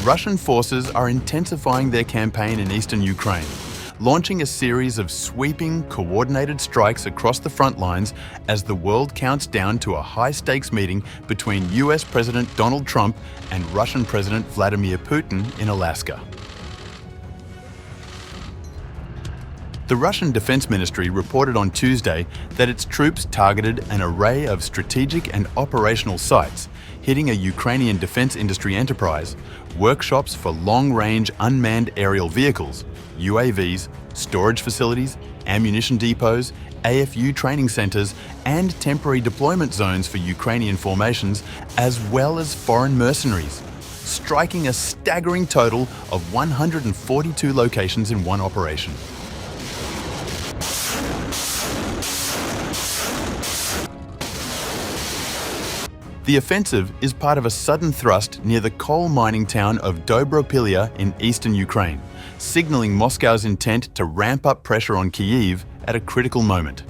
Russian forces are intensifying their campaign in eastern Ukraine, launching a series of sweeping, coordinated strikes across the front lines as the world counts down to a high-stakes meeting between US President Donald Trump and Russian President Vladimir Putin in Alaska. The Russian Defense Ministry reported on Tuesday that its troops targeted an array of strategic and operational sites, hitting a Ukrainian defense industry enterprise, workshops for long-range unmanned aerial vehicles, UAVs, storage facilities, ammunition depots, AFU training centers, and temporary deployment zones for Ukrainian formations, as well as foreign mercenaries, striking a staggering total of 142 locations in one operation. The offensive is part of a sudden thrust near the coal mining town of Dobropillia in eastern Ukraine, signaling Moscow's intent to ramp up pressure on Kyiv at a critical moment.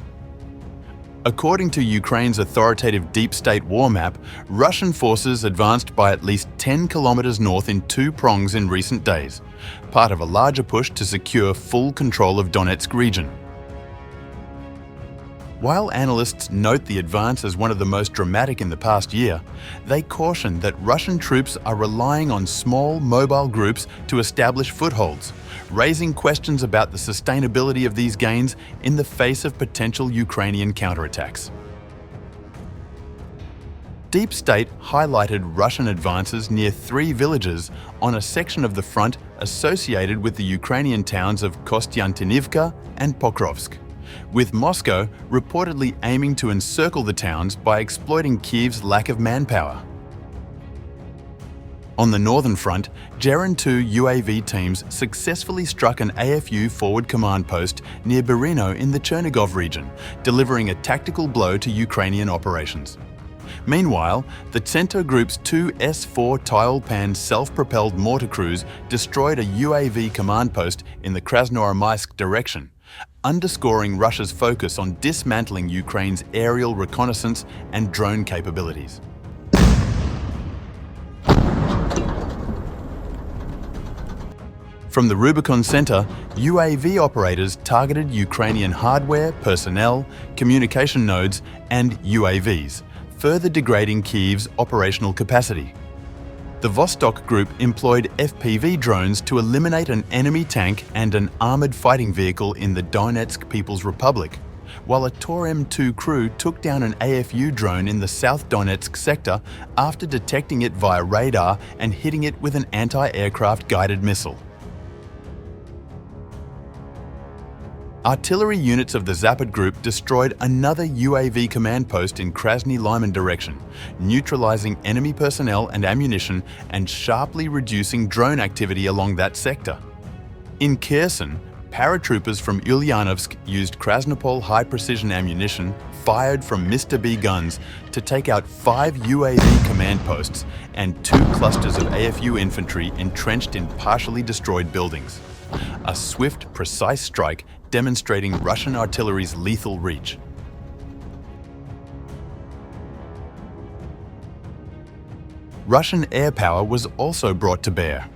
According to Ukraine's authoritative deep state war map, Russian forces advanced by at least 10 kilometers north in two prongs in recent days, part of a larger push to secure full control of Donetsk region. While analysts note the advance as one of the most dramatic in the past year, they caution that Russian troops are relying on small, mobile groups to establish footholds, raising questions about the sustainability of these gains in the face of potential Ukrainian counterattacks. Deep State highlighted Russian advances near three villages on a section of the front associated with the Ukrainian towns of Kostiantynivka and Pokrovsk, with Moscow reportedly aiming to encircle the towns by exploiting Kyiv's lack of manpower. On the northern front, Geran 2 UAV teams successfully struck an AFU forward command post near Berino in the Chernigov region, delivering a tactical blow to Ukrainian operations. Meanwhile, the Tsento Group's two S-4 Tyolpan self-propelled mortar crews destroyed a UAV command post in the Krasnoarmysk direction, underscoring Russia's focus on dismantling Ukraine's aerial reconnaissance and drone capabilities. From the Rubicon Center, UAV operators targeted Ukrainian hardware, personnel, communication nodes, and UAVs, further degrading Kyiv's operational capacity. The Vostok Group employed FPV drones to eliminate an enemy tank and an armored fighting vehicle in the Donetsk People's Republic, while a Tor M2 crew took down an AFU drone in the South Donetsk sector after detecting it via radar and hitting it with an anti-aircraft guided missile. Artillery units of the Zapad Group destroyed another UAV command post in Krasny Lyman direction, neutralizing enemy personnel and ammunition and sharply reducing drone activity along that sector. In Kherson, paratroopers from Ulyanovsk used Krasnopol high-precision ammunition fired from Mr. B guns to take out 5 UAV command posts and 2 clusters of AFU infantry entrenched in partially destroyed buildings. A swift, precise strike demonstrating Russian artillery's lethal reach. Russian air power was also brought to bear.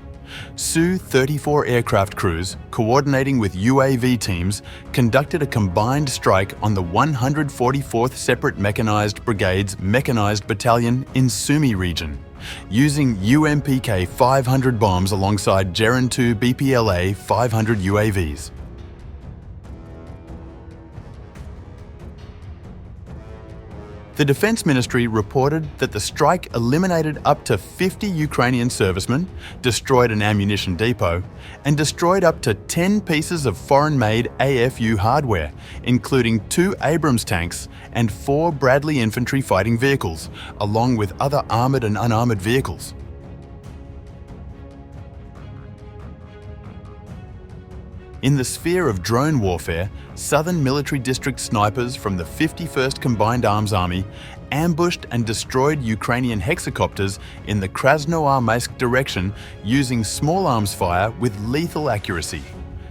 Su-34 aircraft crews, coordinating with UAV teams, conducted a combined strike on the 144th Separate Mechanized Brigade's Mechanized Battalion in Sumy region, using UMPK 500 bombs alongside Geran 2 BPLA 500 UAVs. The Defense Ministry reported that the strike eliminated up to 50 Ukrainian servicemen, destroyed an ammunition depot, and destroyed up to 10 pieces of foreign-made AFU hardware, including 2 Abrams tanks and 4 Bradley infantry fighting vehicles, along with other armoured and unarmoured vehicles. In the sphere of drone warfare, Southern Military District snipers from the 51st Combined Arms Army ambushed and destroyed Ukrainian hexacopters in the Krasnoarmysk direction using small arms fire with lethal accuracy,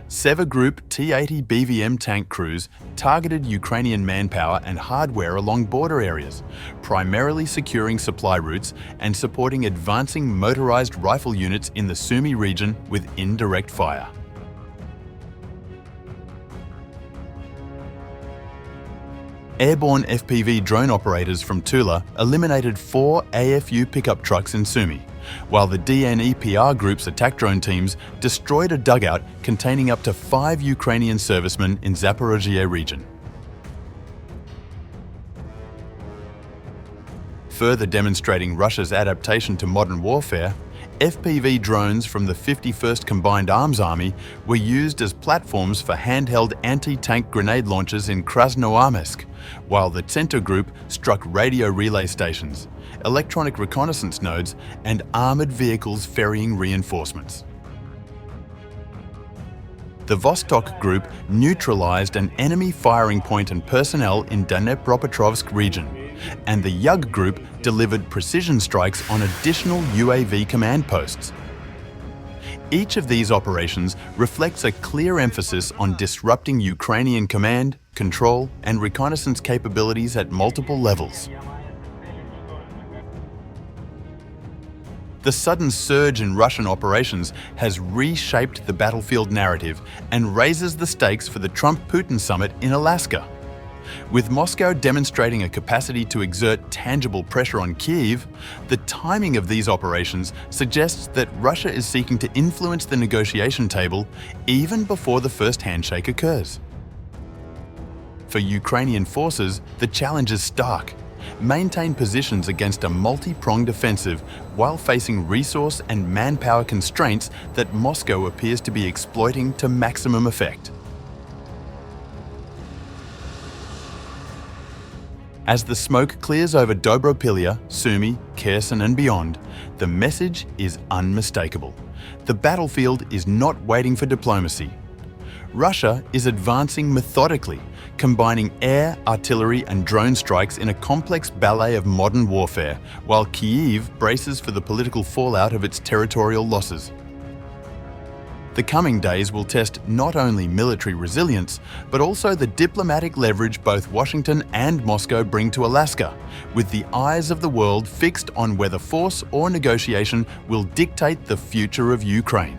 Seva Group T-80 BVM tank crews targeted Ukrainian manpower and hardware along border areas, primarily securing supply routes and supporting advancing motorized rifle units in the Sumy region with indirect fire. Airborne FPV drone operators from Tula eliminated 4 AFU pickup trucks in Sumy, while the DNEPR group's attack drone teams destroyed a dugout containing up to 5 Ukrainian servicemen in Zaporozhye region. Further demonstrating Russia's adaptation to modern warfare, FPV drones from the 51st Combined Arms Army were used as platforms for handheld anti-tank grenade launchers in Krasnoarmeysk, while the Center Group struck radio relay stations, electronic reconnaissance nodes, and armoured vehicles ferrying reinforcements. The Vostok Group neutralised an enemy firing point and personnel in Dnepropetrovsk region, and the Yug Group delivered precision strikes on additional UAV command posts. Each of these operations reflects a clear emphasis on disrupting Ukrainian command, control, and reconnaissance capabilities at multiple levels. The sudden surge in Russian operations has reshaped the battlefield narrative and raises the stakes for the Trump-Putin summit in Alaska. With Moscow demonstrating a capacity to exert tangible pressure on Kyiv, the timing of these operations suggests that Russia is seeking to influence the negotiation table even before the first handshake occurs. For Ukrainian forces, the challenge is stark. Maintain positions against a multi-pronged offensive while facing resource and manpower constraints that Moscow appears to be exploiting to maximum effect. As the smoke clears over Dobropillia, Sumy, Kherson and beyond, the message is unmistakable. The battlefield is not waiting for diplomacy. Russia is advancing methodically, combining air, artillery and drone strikes in a complex ballet of modern warfare, while Kyiv braces for the political fallout of its territorial losses. The coming days will test not only military resilience, but also the diplomatic leverage both Washington and Moscow bring to Alaska, with the eyes of the world fixed on whether force or negotiation will dictate the future of Ukraine.